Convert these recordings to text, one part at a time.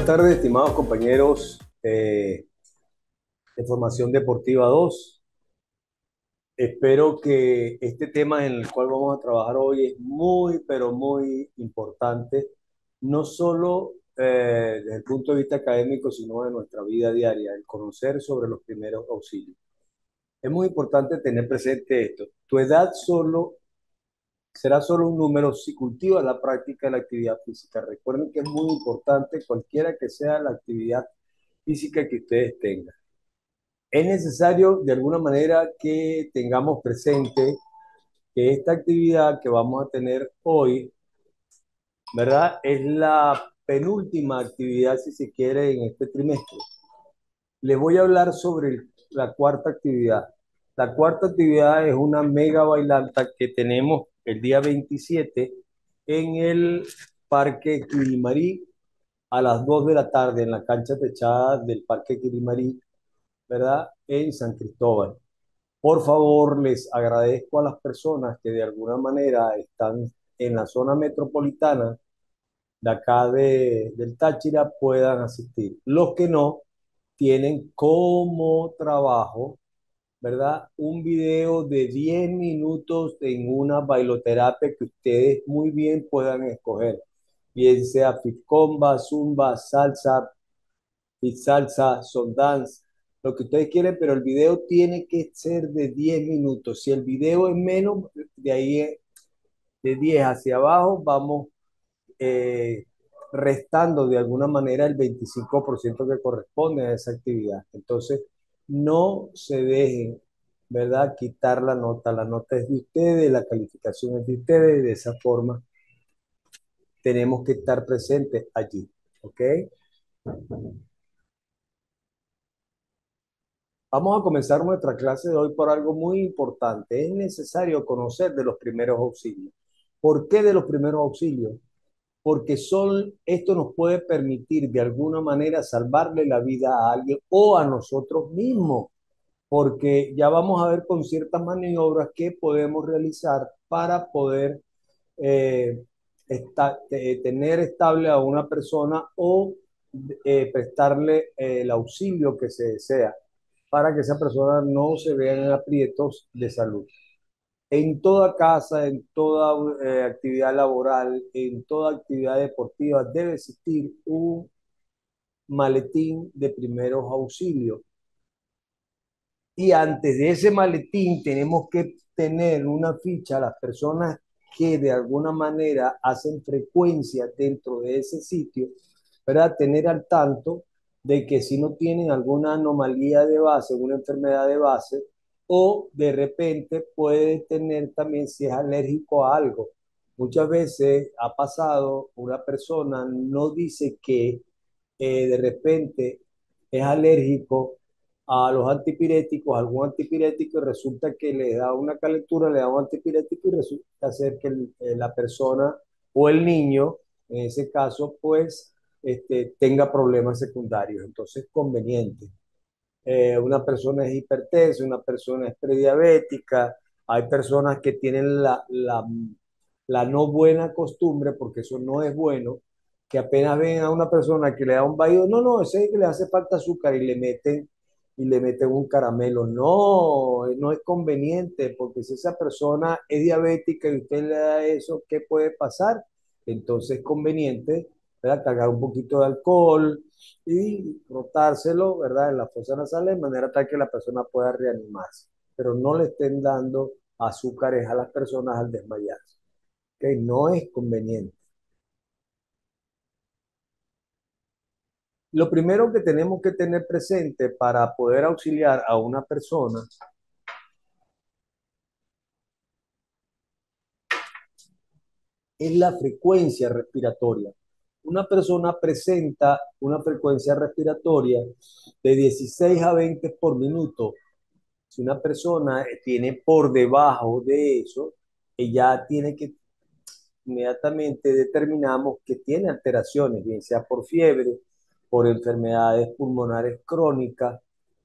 tardes, estimados compañeros de Formación Deportiva 2. Espero que este tema en el cual vamos a trabajar hoy es muy, pero muy importante, no solo desde el punto de vista académico, sino de nuestra vida diaria, el conocer sobre los primeros auxilios. Es muy importante tener presente esto. Tu edad será solo un número si cultivas la práctica de la actividad física. Recuerden que es muy importante cualquiera que sea la actividad física que ustedes tengan. Es necesario de alguna manera que tengamos presente que esta actividad que vamos a tener hoy, ¿verdad? Es la penúltima actividad, si se quiere, en este trimestre. Les voy a hablar sobre la cuarta actividad. La cuarta actividad es una mega bailanta que tenemos el día 27 en el Parque Quirimarí a las 2 de la tarde en la cancha techada del Parque Quirimarí, ¿verdad? En San Cristóbal. Por favor, les agradezco a las personas que de alguna manera están en la zona metropolitana de acá del Táchira puedan asistir. Los que no tienen como trabajo, ¿verdad? Un video de 10 minutos en una bailoterapia que ustedes muy bien puedan escoger. Bien sea Fitcomba, Zumba, Salsa, Fit Salsa, Soul Dance, lo que ustedes quieren, pero el video tiene que ser de 10 minutos. Si el video es menos, de ahí de 10 hacia abajo, vamos eh, restando de alguna manera el 25% que corresponde a esa actividad. Entonces, no se dejen, ¿verdad? Quitar la nota. La nota es de ustedes, la calificación es de ustedes, y de esa forma tenemos que estar presentes allí. ¿Ok? Vamos a comenzar nuestra clase de hoy por algo muy importante. Es necesario conocer de los primeros auxilios. ¿Por qué de los primeros auxilios? Porque esto nos puede permitir de alguna manera salvarle la vida a alguien o a nosotros mismos, porque ya vamos a ver con ciertas maniobras que podemos realizar para poder eh, tener estable a una persona o prestarle el auxilio que se desea para que esa persona no se vea en aprietos de salud. En toda casa, en toda actividad laboral, en toda actividad deportiva, debe existir un maletín de primeros auxilios. Y antes de ese maletín tenemos que tener una ficha a las personas que de alguna manera hacen frecuencia dentro de ese sitio, para tener al tanto de que si no tienen alguna anomalía de base, una enfermedad de base, o de repente puede tener también si es alérgico a algo. Muchas veces ha pasado, una persona no dice que de repente es alérgico a los antipiréticos, algún antipirético, y resulta que le da una calentura, le da un antipirético y resulta ser que la persona o el niño, en ese caso, pues tenga problemas secundarios. Entonces, es conveniente. Una persona es hipertensa, una persona es prediabética, hay personas que tienen la no buena costumbre, porque eso no es bueno, que apenas ven a una persona que le da un vaído, no, no, ese es que le hace falta azúcar y le meten un caramelo. No, no es conveniente, porque si esa persona es diabética y usted le da eso, ¿qué puede pasar? Entonces es conveniente, ¿verdad? Cargar un poquito de alcohol y rotárselo, ¿verdad? En la fosa nasal de manera tal que la persona pueda reanimarse, pero no le estén dando azúcares a las personas al desmayarse, ¿ok? No es conveniente. Lo primero que tenemos que tener presente para poder auxiliar a una persona es la frecuencia respiratoria. Una persona presenta una frecuencia respiratoria de 16 a 20 por minuto. Si una persona tiene por debajo de eso, ella tiene que, inmediatamente determinamos que tiene alteraciones, bien sea por fiebre, por enfermedades pulmonares crónicas,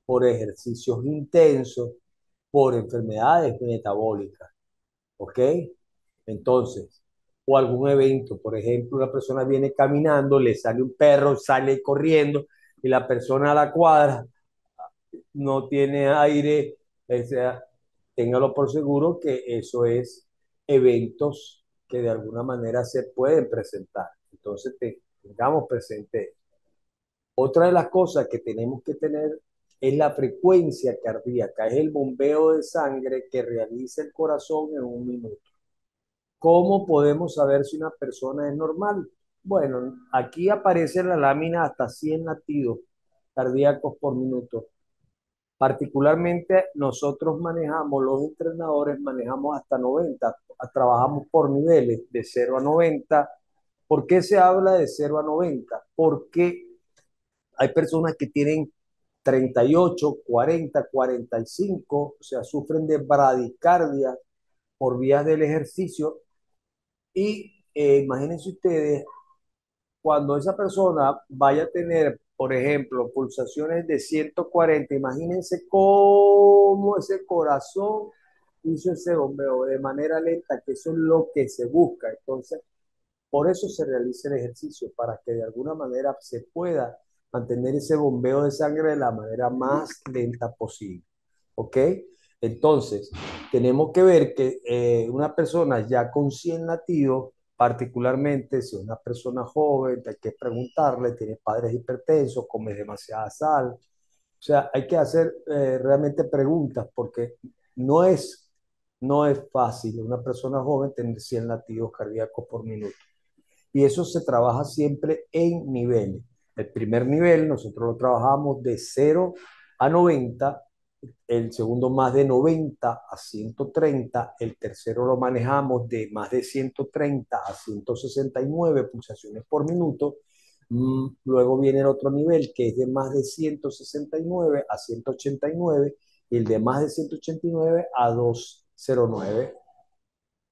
por ejercicios intensos, por enfermedades metabólicas. ¿Ok? Entonces, o algún evento. Por ejemplo, una persona viene caminando, le sale un perro, sale corriendo y la persona a la cuadra no tiene aire, o sea, téngalo por seguro que eso es eventos que de alguna manera se pueden presentar. Entonces, tengamos presente. Otra de las cosas que tenemos que tener es la frecuencia cardíaca, es el bombeo de sangre que realiza el corazón en un minuto. ¿Cómo podemos saber si una persona es normal? Bueno, aquí aparece en la lámina hasta 100 latidos cardíacos por minuto. Particularmente nosotros manejamos, los entrenadores manejamos hasta 90, trabajamos por niveles de 0 a 90. ¿Por qué se habla de 0 a 90? Porque hay personas que tienen 38, 40, 45, o sea, sufren de bradicardia por vías del ejercicio y imagínense ustedes cuando esa persona vaya a tener, por ejemplo, pulsaciones de 140, imagínense cómo ese corazón hizo ese bombeo de manera lenta, que eso es lo que se busca. Entonces, por eso se realiza el ejercicio, para que de alguna manera se pueda mantener ese bombeo de sangre de la manera más lenta posible. ¿Ok? Entonces, tenemos que ver que una persona ya con 100 latidos, particularmente si es una persona joven, hay que preguntarle, tiene padres hipertensos, come demasiada sal. O sea, hay que hacer realmente preguntas porque no es, no es fácil una persona joven tener 100 latidos cardíacos por minuto. Y eso se trabaja siempre en niveles. El primer nivel nosotros lo trabajamos de 0 a 90, el segundo más de 90 a 130, el tercero lo manejamos de más de 130 a 169 pulsaciones por minuto. Luego viene el otro nivel que es de más de 169 a 189 y el de más de 189 a 209.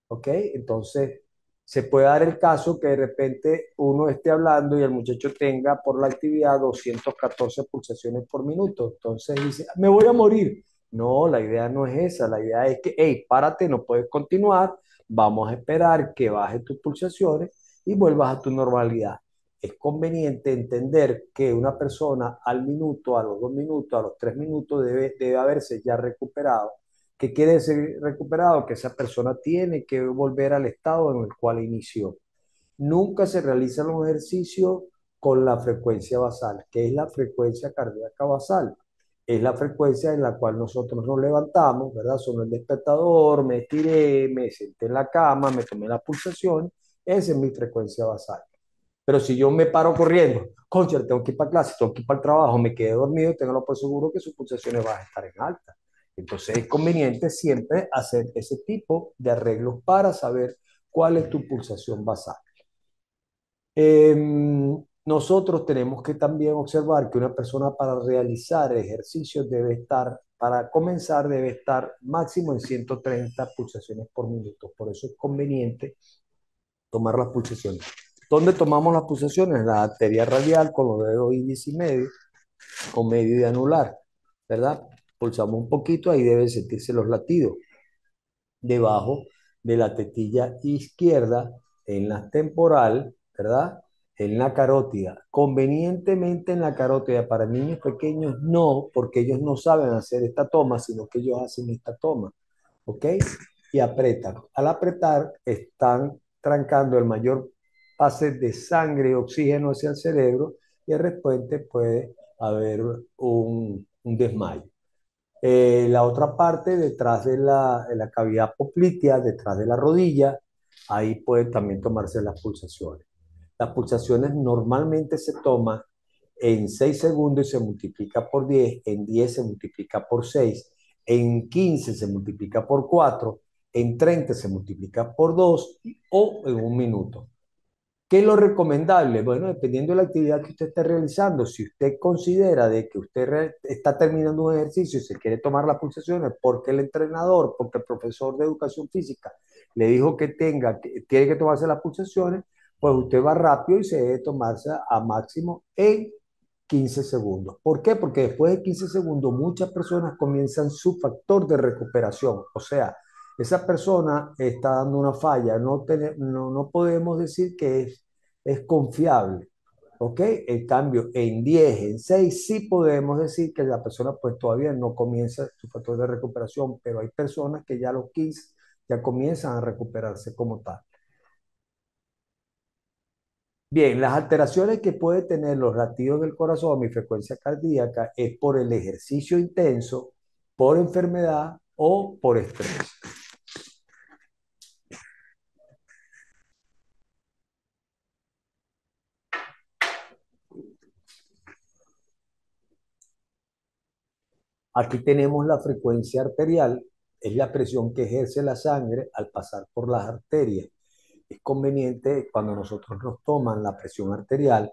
¿Ok? Entonces, se puede dar el caso que de repente uno esté hablando y el muchacho tenga por la actividad 214 pulsaciones por minuto. Entonces dice, me voy a morir. No, la idea no es esa. La idea es que, hey, párate, no puedes continuar. Vamos a esperar que baje tus pulsaciones y vuelvas a tu normalidad. Es conveniente entender que una persona al minuto, a los 2 minutos, a los 3 minutos debe haberse ya recuperado. ¿Qué quiere decir recuperado? Que esa persona tiene que volver al estado en el cual inició. Nunca se realizan los ejercicios con la frecuencia basal. ¿Qué es la frecuencia cardíaca basal? Es la frecuencia en la cual nosotros nos levantamos, ¿verdad? Sonó el despertador, me estiré, me senté en la cama, me tomé la pulsación. Esa es mi frecuencia basal. Pero si yo me paro corriendo, concha, tengo que ir para clase, tengo que ir para el trabajo, me quedé dormido, téngalo por seguro que sus pulsaciones van a estar en alta. Entonces es conveniente siempre hacer ese tipo de arreglos para saber cuál es tu pulsación basal. Nosotros tenemos que también observar que una persona para realizar ejercicios debe estar, para comenzar, debe estar máximo en 130 pulsaciones por minuto. Por eso es conveniente tomar las pulsaciones. ¿Dónde tomamos las pulsaciones? En la arteria radial con los dedos índice y medio, con medio y anular, ¿verdad? Pulsamos un poquito, ahí deben sentirse los latidos. Debajo de la tetilla izquierda, en la temporal, ¿verdad? En la carótida. Convenientemente en la carótida, para niños pequeños no, porque ellos no saben hacer esta toma, sino que ellos hacen esta toma. ¿Ok? Y apretan. Al apretar, están trancando el mayor pase de sangre y oxígeno hacia el cerebro y de repente puede haber un desmayo. La otra parte, detrás de la cavidad poplitea, detrás de la rodilla, ahí pueden también tomarse las pulsaciones. Las pulsaciones normalmente se toman en 6 segundos y se multiplica por 10, en 10 se multiplica por 6, en 15 se multiplica por 4, en 30 se multiplica por 2 o en un minuto. ¿Qué es lo recomendable? Bueno, dependiendo de la actividad que usted esté realizando, si usted considera de que usted está terminando un ejercicio y se quiere tomar las pulsaciones porque el entrenador, porque el profesor de educación física le dijo que tiene que tomarse las pulsaciones, pues usted va rápido y se debe tomarse a máximo en 15 segundos. ¿Por qué? Porque después de 15 segundos muchas personas comienzan su factor de recuperación, o sea, esa persona está dando una falla, no podemos decir que es confiable. ¿Ok? En cambio, en 10 en 6 sí podemos decir que la persona pues todavía no comienza su factor de recuperación, pero hay personas que ya a los 15 ya comienzan a recuperarse como tal. Bien, las alteraciones que puede tener los latidos del corazón y frecuencia cardíaca es por el ejercicio intenso, por enfermedad o por estrés. Aquí tenemos la frecuencia arterial, es la presión que ejerce la sangre al pasar por las arterias. Es conveniente cuando nosotros nos toman la presión arterial,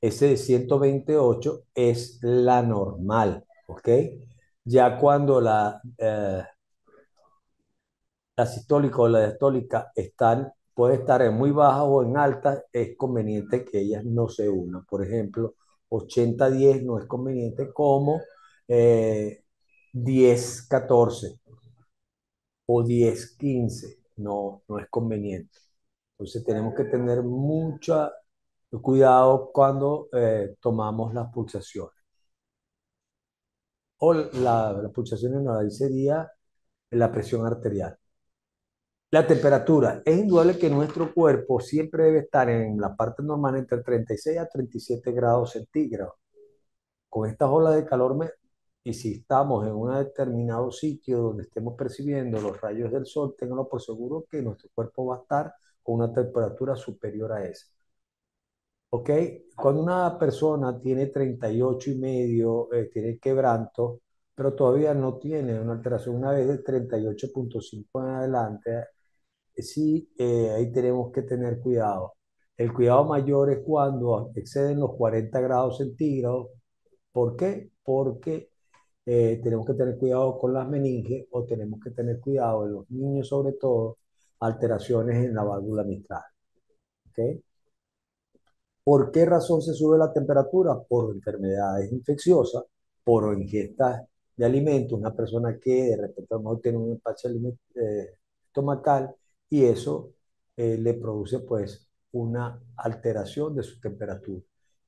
ese de 128 es la normal, ¿ok? Ya cuando la sistólica o la diastólica puede estar en muy baja o en alta, es conveniente que ellas no se unan. Por ejemplo, 80-10 no es conveniente como 10-14 o 10-15, no es conveniente. Entonces tenemos que tener mucho cuidado cuando tomamos las pulsaciones. O las pulsaciones no, ahí sería la presión arterial. La temperatura. Es indudable que nuestro cuerpo siempre debe estar en la parte normal entre 36 a 37 grados centígrados. Con estas olas de calor, y si estamos en un determinado sitio donde estemos percibiendo los rayos del sol, ténganlo por seguro que nuestro cuerpo va a estar con una temperatura superior a esa. ¿Ok? Cuando una persona tiene 38,5, tiene quebranto, pero todavía no tiene una alteración, una vez de 38,5 en adelante, sí, ahí tenemos que tener cuidado. El cuidado mayor es cuando exceden los 40 grados centígrados. ¿Por qué? Porque tenemos que tener cuidado con las meninges o tenemos que tener cuidado en los niños, sobre todo, alteraciones en la válvula mitral. ¿Ok? ¿Por qué razón se sube la temperatura? Por enfermedades infecciosas, por ingestas de alimentos, una persona que de repente a lo mejor tiene un empacho estomacal y eso le produce pues una alteración de su temperatura.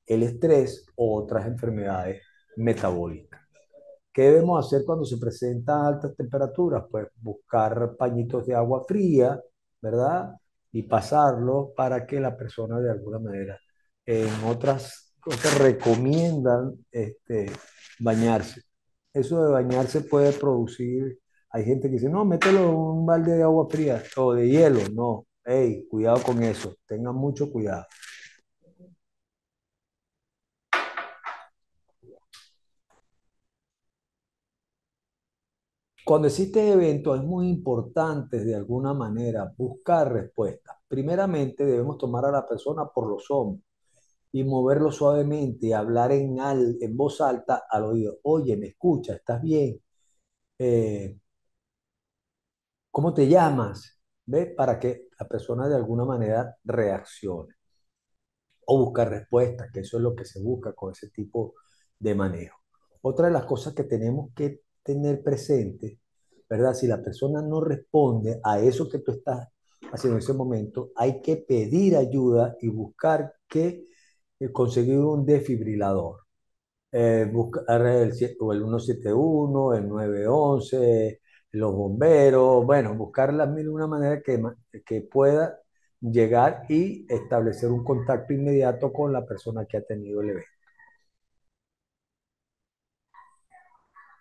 El estrés o otras enfermedades metabólicas. ¿Qué debemos hacer cuando se presentan altas temperaturas? Pues buscar pañitos de agua fría, ¿verdad? Y pasarlo para que la persona de alguna manera, en otras cosas recomiendan bañarse. Eso de bañarse puede producir, hay gente que dice, no, mételo en un balde de agua fría o de hielo. No, hey, cuidado con eso, tengan mucho cuidado. Cuando existen eventos es muy importante de alguna manera buscar respuestas. Primeramente debemos tomar a la persona por los hombros y moverlo suavemente, hablar en voz alta al oído. Oye, ¿me escuchas? ¿Estás bien? Eh, ¿Cómo te llamas? ¿Ves? Para que la persona de alguna manera reaccione o buscar respuestas, que eso es lo que se busca con ese tipo de manejo. Otra de las cosas que tenemos que tener presente, ¿verdad? Si la persona no responde a eso que tú estás haciendo en ese momento, hay que pedir ayuda y buscar conseguir un desfibrilador. Buscar o el 171, el 911, los bomberos, bueno, buscar la mil una manera que pueda llegar y establecer un contacto inmediato con la persona que ha tenido el evento.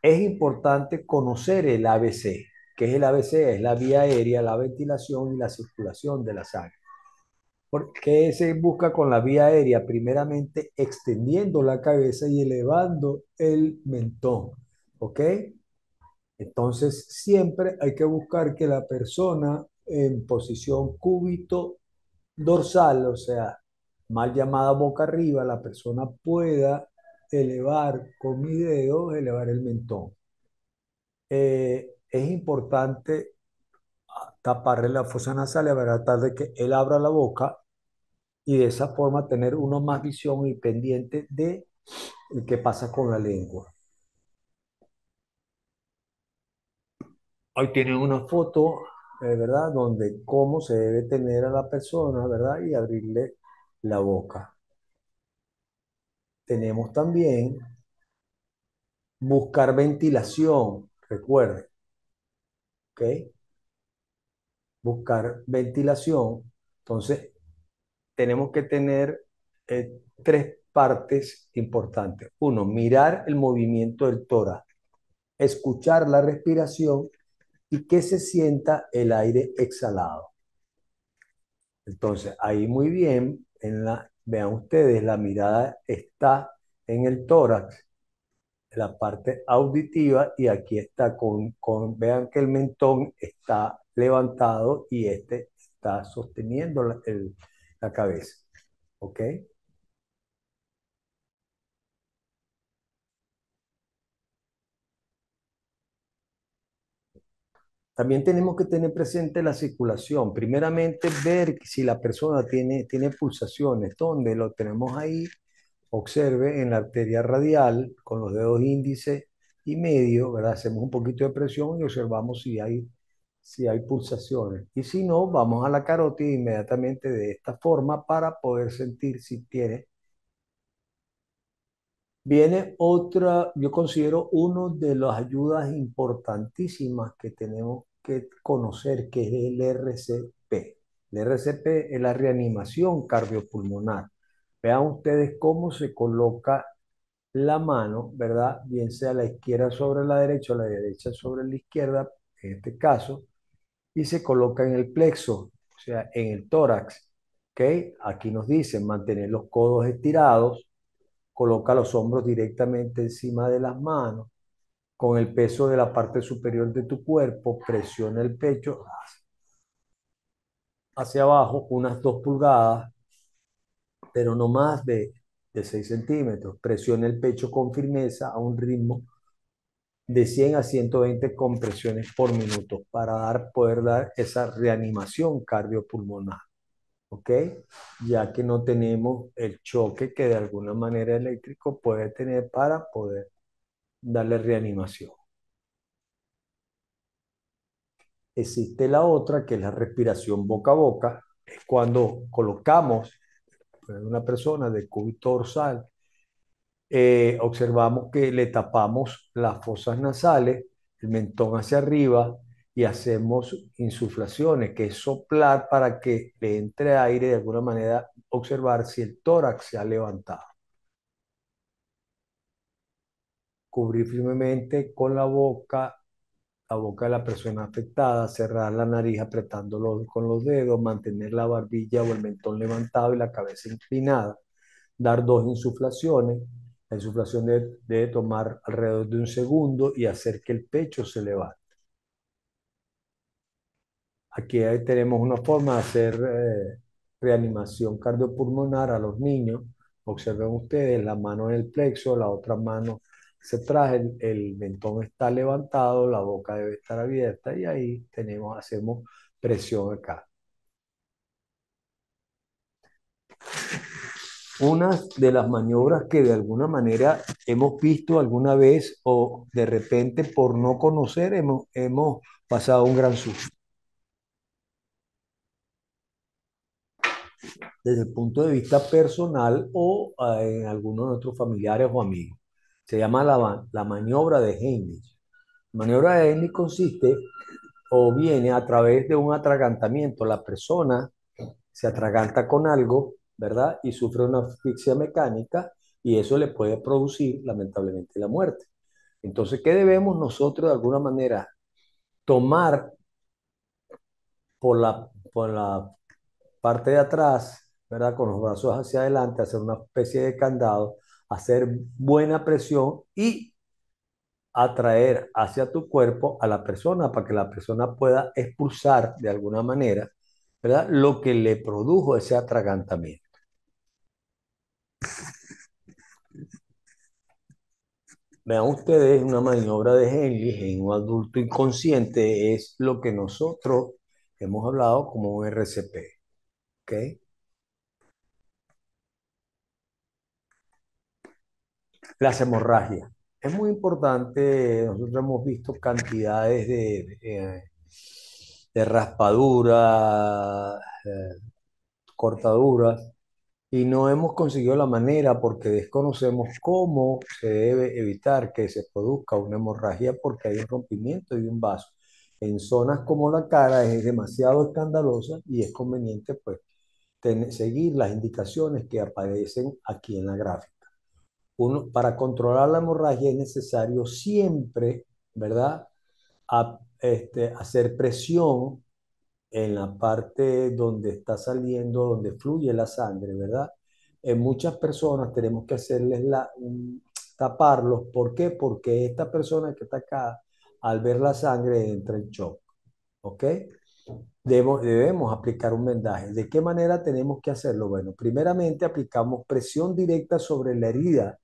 Es importante conocer el ABC. ¿Qué es el ABC? Es la vía aérea, la ventilación y la circulación de la sangre. ¿Por qué se busca con la vía aérea? Primeramente, extendiendo la cabeza y elevando el mentón. ¿Ok? Entonces, siempre hay que buscar que la persona en posición cúbito dorsal, o sea, mal llamada boca arriba, la persona pueda elevar con mi dedo, elevar el mentón. Es importante taparle la fosa nasal y tratar de que él abra la boca y de esa forma tener uno más visión y pendiente de qué pasa con la lengua. Hoy tienen una foto, ¿verdad? Donde cómo se debe tener a la persona, ¿verdad? Y abrirle la boca. Tenemos también buscar ventilación, recuerden, ¿ok? Buscar ventilación. Entonces, tenemos que tener tres partes importantes. Uno, mirar el movimiento del tórax, escuchar la respiración y que se sienta el aire exhalado. Entonces, ahí muy bien, vean ustedes, la mirada está en el tórax, en la parte auditiva, y aquí está vean que el mentón está levantado y este está sosteniendo la cabeza. ¿Ok? También tenemos que tener presente la circulación. Primeramente, ver si la persona tiene pulsaciones. ¿Dónde lo tenemos ahí? Observe en la arteria radial con los dedos índice y medio, ¿verdad? Hacemos un poquito de presión y observamos si hay pulsaciones. Y si no, vamos a la carótida inmediatamente de esta forma para poder sentir si tiene. Viene otra, yo considero uno de las ayudas importantísimas que tenemos que conocer, que es el RCP. El RCP es la reanimación cardiopulmonar. Vean ustedes cómo se coloca la mano, ¿verdad? Bien sea la izquierda sobre la derecha o la derecha sobre la izquierda, en este caso, y se coloca en el plexo, o sea, en el tórax. ¿Ok? Aquí nos dicen mantener los codos estirados, coloca los hombros directamente encima de las manos, con el peso de la parte superior de tu cuerpo, presiona el pecho hacia abajo unas 2 pulgadas, pero no más de 6 centímetros. Presiona el pecho con firmeza a un ritmo de 100 a 120 compresiones por minuto para poder dar esa reanimación cardiopulmonar, ¿ok? Ya que no tenemos el choque que de alguna manera eléctrico puede tener para poder darle reanimación. Existe la otra, que es la respiración boca a boca, es cuando colocamos a una persona de cúbito dorsal, observamos que le tapamos las fosas nasales, el mentón hacia arriba y hacemos insuflaciones, que es soplar para que le entre aire de alguna manera, observar si el tórax se ha levantado. Cubrir firmemente con la boca de la persona afectada, cerrar la nariz apretándolo con los dedos, mantener la barbilla o el mentón levantado y la cabeza inclinada, dar 2 insuflaciones. La insuflación debe tomar alrededor de un segundo y hacer que el pecho se levante. Aquí ahí tenemos una forma de hacer reanimación cardiopulmonar a los niños. Observen ustedes, la mano en el plexo, la otra mano se trae, el mentón está levantado, la boca debe estar abierta y ahí hacemos presión acá. Una de las maniobras que de alguna manera hemos visto alguna vez o de repente por no conocer hemos pasado un gran susto. Desde el punto de vista personal o en algunos de nuestros familiares o amigos. Se llama la maniobra de Heimlich. La maniobra de Heimlich consiste o viene a través de un atragantamiento. La persona se atraganta con algo, ¿verdad? Y sufre una asfixia mecánica y eso le puede producir lamentablemente la muerte. Entonces, ¿qué debemos nosotros de alguna manera tomar por la parte de atrás, ¿verdad? Con los brazos hacia adelante, hacer una especie de candado, hacer buena presión y atraer hacia tu cuerpo a la persona para que la persona pueda expulsar de alguna manera, ¿verdad? Lo que le produjo ese atragantamiento. Vean ustedes, una maniobra de Heimlich en un adulto inconsciente es lo que nosotros hemos hablado como un RCP, ¿ok? Las hemorragias. Es muy importante, nosotros hemos visto cantidades de raspaduras, cortaduras, y no hemos conseguido la manera porque desconocemos cómo se debe evitar que se produzca una hemorragia porque hay un rompimiento de un vaso. En zonas como la cara es demasiado escandalosa y es conveniente pues seguir las indicaciones que aparecen aquí en la gráfica. Para controlar la hemorragia es necesario siempre, ¿verdad? Hacer presión en la parte donde está saliendo, donde fluye la sangre, ¿verdad? En muchas personas tenemos que hacerles taparlos. ¿Por qué? Porque esta persona que está acá, al ver la sangre, entra en shock, ¿ok? Debemos aplicar un vendaje. ¿De qué manera tenemos que hacerlo? Bueno, primeramente aplicamos presión directa sobre la herida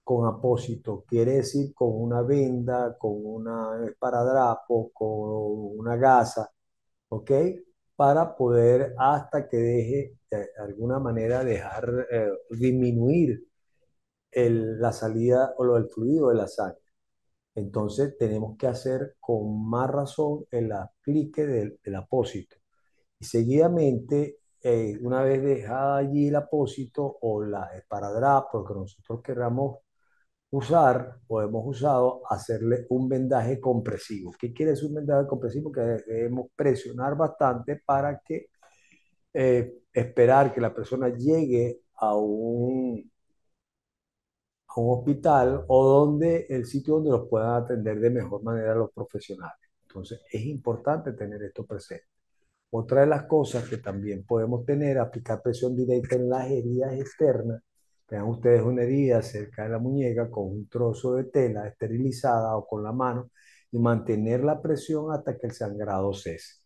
con apósito, quiere decir con una venda, con una esparadrapo, con una gasa, ¿ok? Para poder hasta que deje, de alguna manera, disminuir la salida o el fluido de la sangre. Entonces tenemos que hacer con más razón el aplique del apósito. Y seguidamente, una vez dejada allí el apósito o la esparadrapo, que nosotros queramos usar o hemos usado, hacerle un vendaje compresivo. ¿Qué quiere decir un vendaje compresivo? Que debemos presionar bastante para que esperar que la persona llegue a un hospital o donde el sitio donde los puedan atender de mejor manera los profesionales. Entonces, es importante tener esto presente. Otra de las cosas que también podemos tener, aplicar presión directa en las heridas externas. Vean ustedes una herida cerca de la muñeca con un trozo de tela esterilizada o con la mano y mantener la presión hasta que el sangrado cese.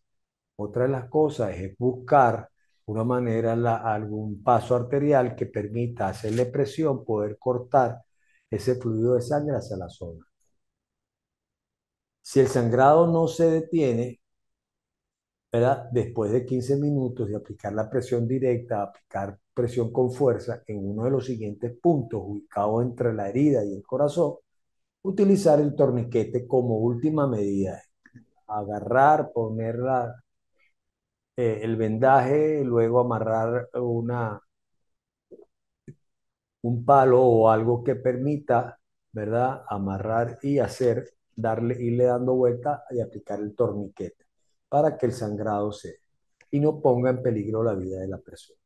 Otra de las cosas es buscar una manera, algún paso arterial que permita hacerle presión, poder cortar ese fluido de sangre hacia la zona. Si el sangrado no se detiene, ¿verdad? Después de 15 minutos de aplicar la presión directa, aplicar presión con fuerza en uno de los siguientes puntos ubicados entre la herida y el corazón, utilizar el torniquete como última medida. Agarrar, el vendaje, luego amarrar un palo o algo que permita, ¿verdad? Amarrar y irle dando vuelta y aplicar el torniquete para que el sangrado se y no ponga en peligro la vida de la persona.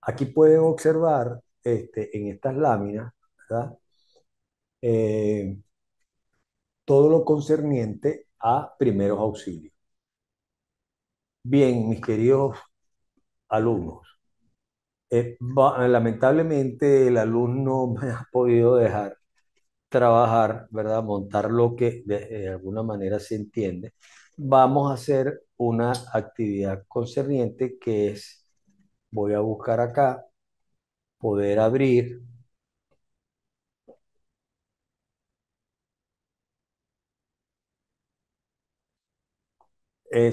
Aquí pueden observar en estas láminas, ¿verdad? Eh, todo lo concerniente a primeros auxilios. Bien, mis queridos alumnos, lamentablemente el alumno me ha podido dejar trabajar, ¿verdad? Montar lo que de alguna manera se entiende. Vamos a hacer una actividad concerniente que es, voy a buscar acá, poder abrir.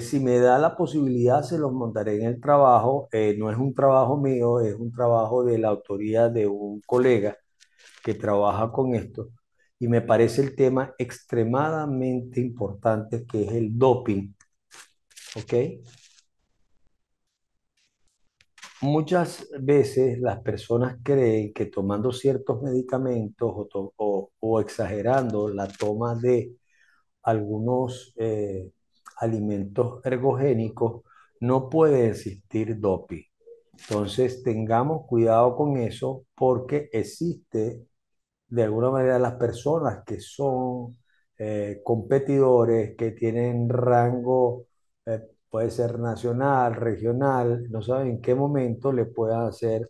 Si me da la posibilidad, se los montaré en el trabajo. No es un trabajo mío, es un trabajo de la autoría de un colega que trabaja con esto. Y me parece el tema extremadamente importante que es el doping. ¿Ok? Muchas veces las personas creen que tomando ciertos medicamentos o exagerando la toma de algunos alimentos ergogénicos, no puede existir doping. Entonces, tengamos cuidado con eso porque existe de alguna manera las personas que son competidores, que tienen rango, puede ser nacional, regional, no saben en qué momento le puedan hacer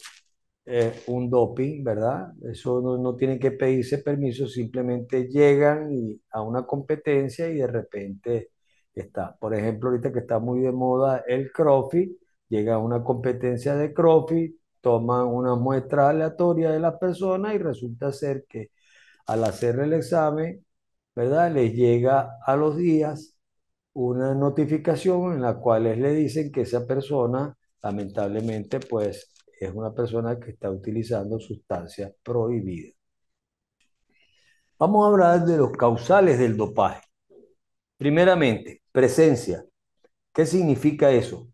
un doping, ¿verdad? Eso no tiene que pedirse permiso, simplemente llegan a una competencia y de repente está. Por ejemplo, ahorita que está muy de moda el CrossFit, llega a una competencia de CrossFit, toman una muestra aleatoria de las personas y resulta ser que al hacer el examen, ¿verdad? Les llega a los días una notificación en la cual le dicen que esa persona, lamentablemente, pues es una persona que está utilizando sustancias prohibidas. Vamos a hablar de los causales del dopaje. Primeramente, presencia. ¿Qué significa eso?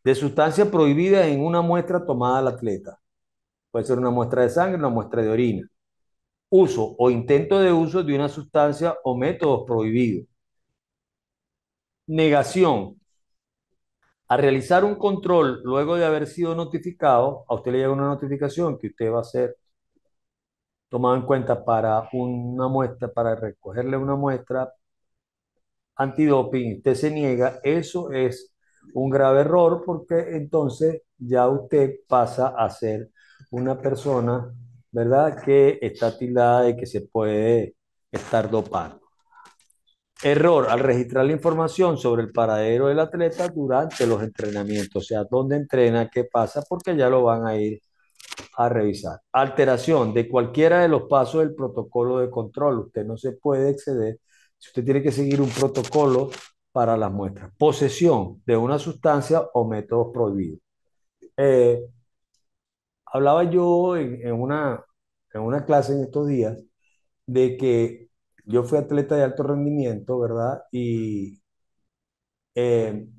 De sustancia prohibida en una muestra tomada al atleta. Puede ser una muestra de sangre, una muestra de orina. Uso o intento de uso de una sustancia o métodos prohibidos. Negación. A realizar un control luego de haber sido notificado, a usted le llega una notificación que usted va a ser tomado en cuenta para una muestra, para recogerle una muestra antidoping, usted se niega, eso es un grave error porque entonces ya usted pasa a ser una persona, ¿verdad?, que está tildada de que se puede estar dopando. Error al registrar la información sobre el paradero del atleta durante los entrenamientos, o sea, dónde entrena, qué pasa, porque ya lo van a ir a revisar. Alteración de cualquiera de los pasos del protocolo de control. Usted no se puede exceder. Si usted tiene que seguir un protocolo para las muestras. Posesión de una sustancia o métodos prohibidos. Eh, Hablaba yo en una clase en estos días de que yo fui atleta de alto rendimiento, ¿verdad? Y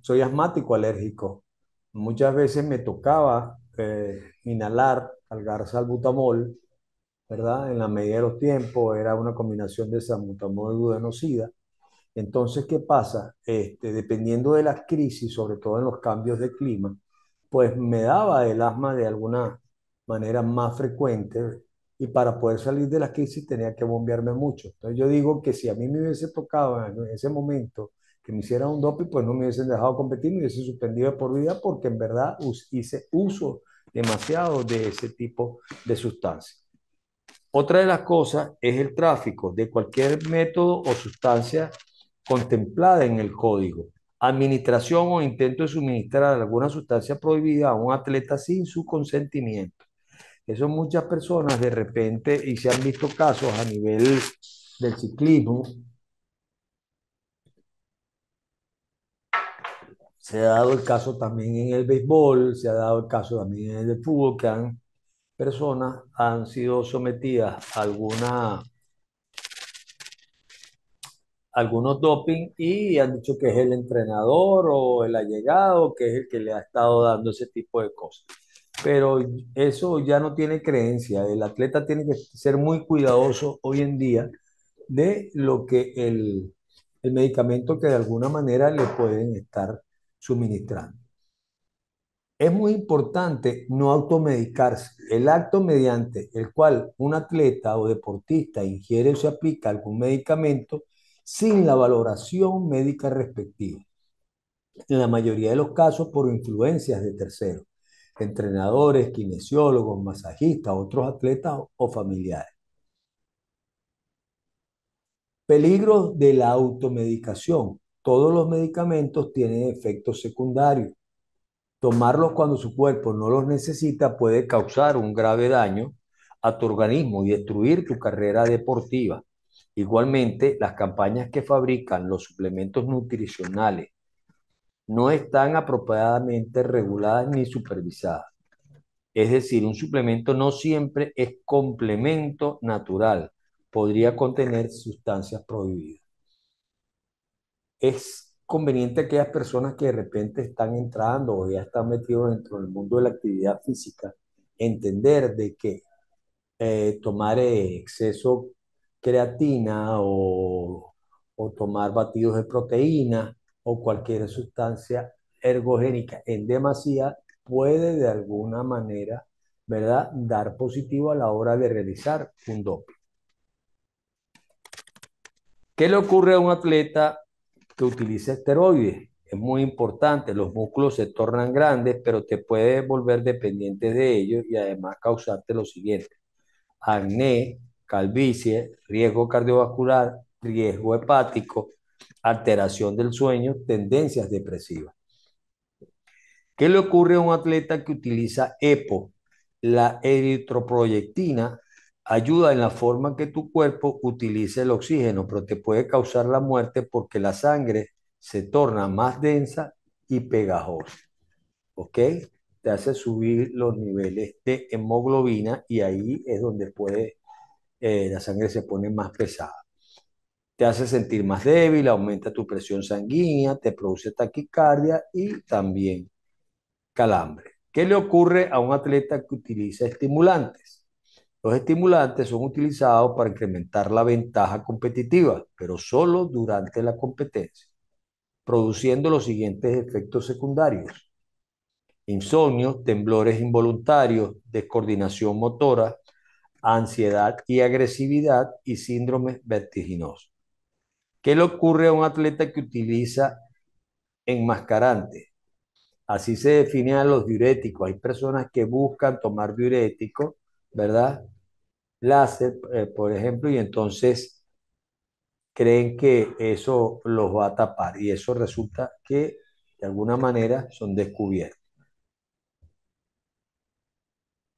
soy asmático alérgico. Muchas veces me tocaba inhalar algar salbutamol, ¿verdad? En la medida de los tiempos, era una combinación de salbutamol y budenosida. Entonces, ¿qué pasa? Dependiendo de las crisis, sobre todo en los cambios de clima, pues me daba el asma de alguna manera más frecuente y para poder salir de las crisis tenía que bombearme mucho. Entonces yo digo que si a mí me hubiese tocado en ese momento que me hicieran un doping, pues no me hubiesen dejado competir, me hubiesen suspendido de por vida porque en verdad hice uso demasiado de ese tipo de sustancias. Otra de las cosas es el tráfico de cualquier método o sustancia contemplada en el código. Administración o intento de suministrar alguna sustancia prohibida a un atleta sin su consentimiento. Eso muchas personas de repente, y se han visto casos a nivel del ciclismo, se ha dado el caso también en el béisbol, se ha dado el caso también en el fútbol, que personas han sido sometidas a algunos doping y han dicho que es el entrenador o el allegado, que es el que le ha estado dando ese tipo de cosas. Pero eso ya no tiene creencia. El atleta tiene que ser muy cuidadoso hoy en día de lo que el medicamento que de alguna manera le pueden estar suministrando. Es muy importante no automedicarse. El acto mediante el cual un atleta o deportista ingiere o se aplica algún medicamento sin la valoración médica respectiva. En la mayoría de los casos por influencias de terceros, entrenadores, kinesiólogos, masajistas, otros atletas o familiares. Peligros de la automedicación. Todos los medicamentos tienen efectos secundarios. Tomarlos cuando su cuerpo no los necesita puede causar un grave daño a tu organismo y destruir tu carrera deportiva. Igualmente, las campañas que fabrican los suplementos nutricionales no están apropiadamente reguladas ni supervisadas. Es decir, un suplemento no siempre es complemento natural. Podría contener sustancias prohibidas. Es conveniente aquellas personas que de repente están entrando o ya están metidos dentro del mundo de la actividad física, entender de que tomar exceso creatina o tomar batidos de proteína o cualquier sustancia ergogénica en demasía puede de alguna manera, ¿verdad?, dar positivo a la hora de realizar un doping. ¿Qué le ocurre a un atleta que utiliza esteroides? Es muy importante, los músculos se tornan grandes, pero te puedes volver dependiente de ellos y además causarte lo siguiente: acné, calvicie, riesgo cardiovascular, riesgo hepático, alteración del sueño, tendencias depresivas. ¿Qué le ocurre a un atleta que utiliza EPO? La eritroproyectina ayuda en la forma que tu cuerpo utiliza el oxígeno, pero te puede causar la muerte porque la sangre se torna más densa y pegajosa. ¿Ok? te hace subir los niveles de hemoglobina y ahí es donde puede, la sangre se pone más pesada. Te hace sentir más débil, aumenta tu presión sanguínea, te produce taquicardia y también calambre. ¿Qué le ocurre a un atleta que utiliza estimulantes? Los estimulantes son utilizados para incrementar la ventaja competitiva, pero solo durante la competencia, produciendo los siguientes efectos secundarios: insomnio, temblores involuntarios, descoordinación motora, ansiedad y agresividad y síndrome vertiginoso. ¿Qué le ocurre a un atleta que utiliza enmascarantes? Así se definen los diuréticos. Hay personas que buscan tomar diuréticos, ¿verdad? Láser, por ejemplo, y entonces creen que eso los va a tapar y eso resulta que de alguna manera son descubiertos.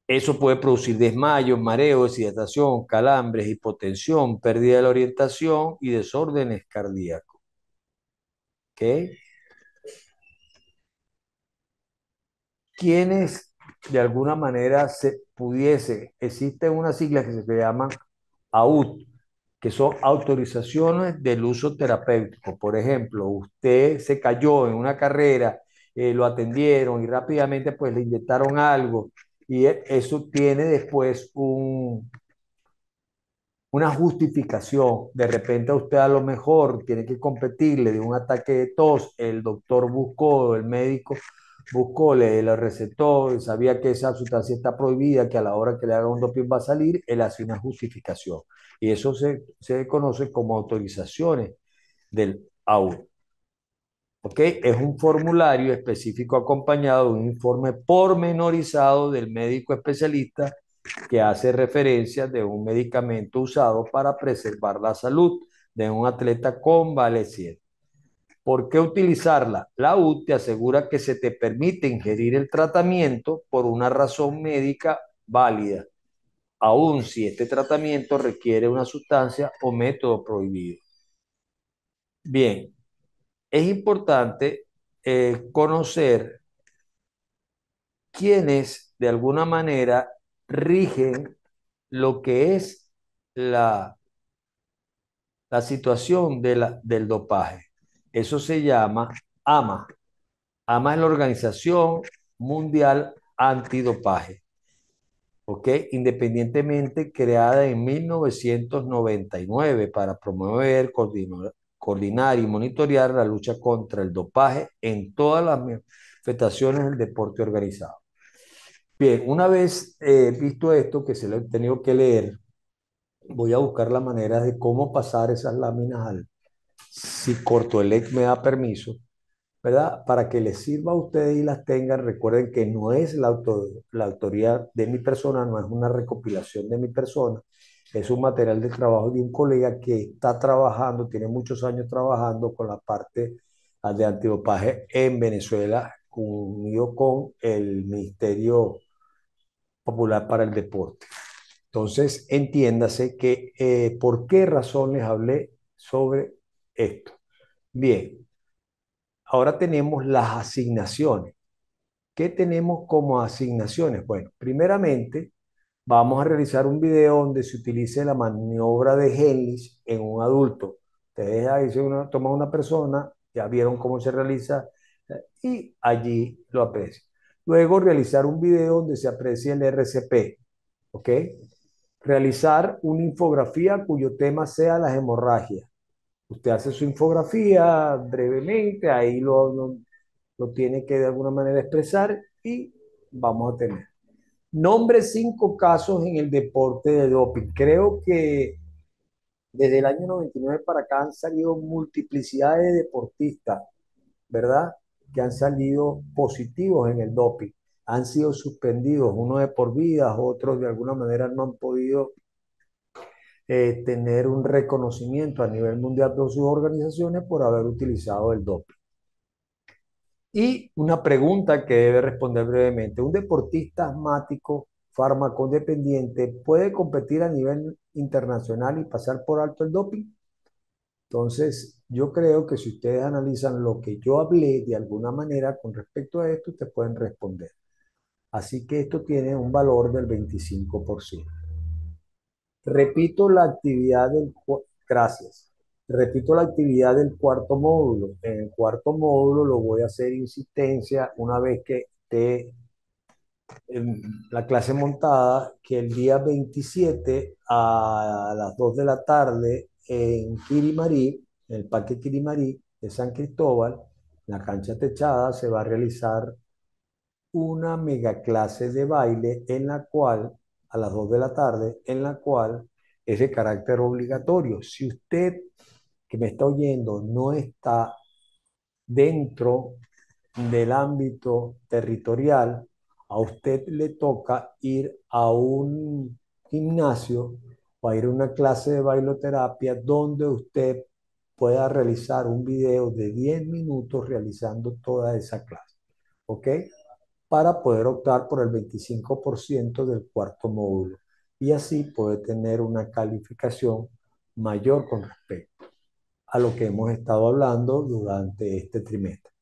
Eso puede producir desmayos, mareos, deshidratación, calambres, hipotensión, pérdida de la orientación y desórdenes cardíacos. ¿Ok? Quienes de alguna manera se pudiese, existen unas siglas que se llaman AUT, que son autorizaciones del uso terapéutico. Por ejemplo, usted se cayó en una carrera, lo atendieron y rápidamente pues le inyectaron algo y eso tiene después una justificación. De repente a usted a lo mejor tiene que competirle de un ataque de tos, el doctor buscó, el médico buscó, le recetó, sabía que esa sustancia está prohibida, que a la hora que le haga un doping va a salir, él hace una justificación. Y eso se conoce como autorizaciones del AU. ¿Ok? Es un formulario específico acompañado de un informe pormenorizado del médico especialista que hace referencia de un medicamento usado para preservar la salud de un atleta convaleciente. ¿Por qué utilizarla? La U te asegura que se te permite ingerir el tratamiento por una razón médica válida, aun si este tratamiento requiere una sustancia o método prohibido. Bien, es importante conocer quiénes de alguna manera rigen lo que es la, la situación del dopaje. Eso se llama AMA. AMA es la Organización Mundial Antidopaje, ¿ok? Independientemente creada en 1999 para promover, coordinar y monitorear la lucha contra el dopaje en todas las manifestaciones del deporte organizado. Bien, una vez visto esto, que se lo he tenido que leer, voy a buscar la manera de cómo pasar esas láminas al, si Cortoelec me da permiso, ¿verdad? Para que les sirva a ustedes y las tengan. Recuerden que no es la autoría de mi persona, no es una recopilación de mi persona, es un material de trabajo de un colega que está trabajando, tiene muchos años trabajando con la parte de antidopaje en Venezuela, unido con el Ministerio Popular para el Deporte. Entonces, entiéndase que por qué razón les hablé sobre esto. Bien, ahora tenemos las asignaciones. ¿Qué tenemos como asignaciones? Bueno, primeramente vamos a realizar un video donde se utilice la maniobra de Henlich en un adulto. Ustedes ahí toman una persona, ya vieron cómo se realiza y allí lo aprecian. Luego realizar un video donde se aprecie el RCP, ¿ok? Realizar una infografía cuyo tema sea las hemorragias. Usted hace su infografía brevemente, ahí lo tiene que de alguna manera expresar y vamos a tener. Nombre 5 casos en el deporte de doping. Creo que desde el año 99 para acá han salido multiplicidad de deportistas, ¿verdad? Que han salido positivos en el doping. Han sido suspendidos, unos de por vida, otros de alguna manera no han podido tener un reconocimiento a nivel mundial de sus organizaciones por haber utilizado el doping. Y una pregunta que debe responder brevemente. ¿Un deportista asmático farmacodependiente puede competir a nivel internacional y pasar por alto el doping? Entonces, yo creo que si ustedes analizan lo que yo hablé de alguna manera con respecto a esto, ustedes pueden responder. Así que esto tiene un valor del 25%. Repito la actividad gracias. Repito la actividad del cuarto módulo. En el cuarto módulo lo voy a hacer insistencia una vez que esté en la clase montada, que el día 27 a las 2 de la tarde en Quirimarí, en el Parque Quirimarí de San Cristóbal, en la cancha techada, se va a realizar una mega clase de baile en la cual, a las 2 de la tarde, en la cual es de carácter obligatorio. Si usted que me está oyendo no está dentro del ámbito territorial, a usted le toca ir a un gimnasio o a ir a una clase de bailoterapia donde usted pueda realizar un video de 10 minutos realizando toda esa clase. ¿Ok? Para poder optar por el 25% del cuarto módulo y así poder tener una calificación mayor con respecto a lo que hemos estado hablando durante este trimestre.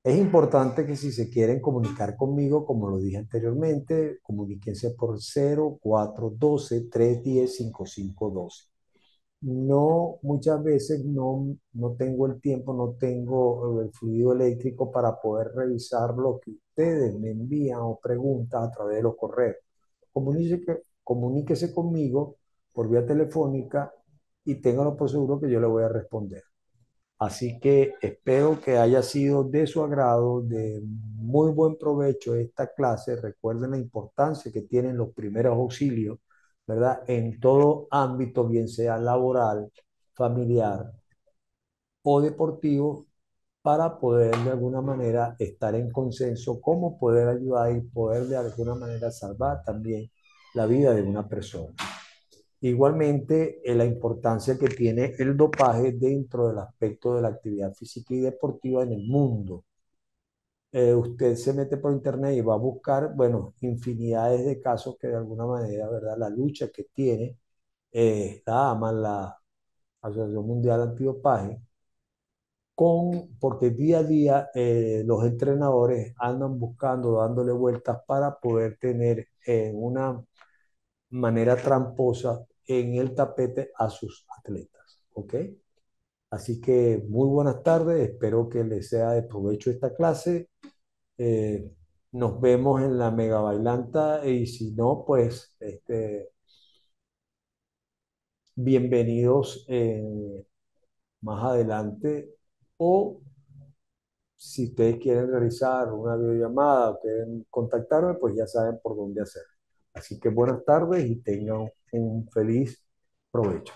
Es importante que si se quieren comunicar conmigo, como lo dije anteriormente, comuníquense por 0412-310-5512. No, muchas veces no tengo el tiempo, no tengo el fluido eléctrico para poder revisar lo que ustedes me envían o preguntan a través de los correos. Comuníquese conmigo por vía telefónica y ténganlo por seguro que yo le voy a responder. Así que espero que haya sido de su agrado, de muy buen provecho esta clase. Recuerden la importancia que tienen los primeros auxilios, ¿verdad? En todo ámbito, bien sea laboral, familiar o deportivo, para poder de alguna manera estar en consenso, cómo poder ayudar y poder de alguna manera salvar también la vida de una persona. Igualmente, la importancia que tiene el dopaje dentro del aspecto de la actividad física y deportiva en el mundo. Usted se mete por internet y va a buscar, bueno, infinidades de casos que de alguna manera, ¿verdad? La lucha que tiene la AMA, la Asociación Mundial Antidopaje, porque día a día los entrenadores andan buscando, dándole vueltas para poder tener una manera tramposa en el tapete a sus atletas. ¿Ok? Así que muy buenas tardes, espero que les sea de provecho esta clase. Eh, Nos vemos en la Mega Bailanta y si no, pues bienvenidos más adelante o si ustedes quieren realizar una videollamada o quieren contactarme, pues ya saben por dónde hacer. Así que buenas tardes y tengan un feliz provecho.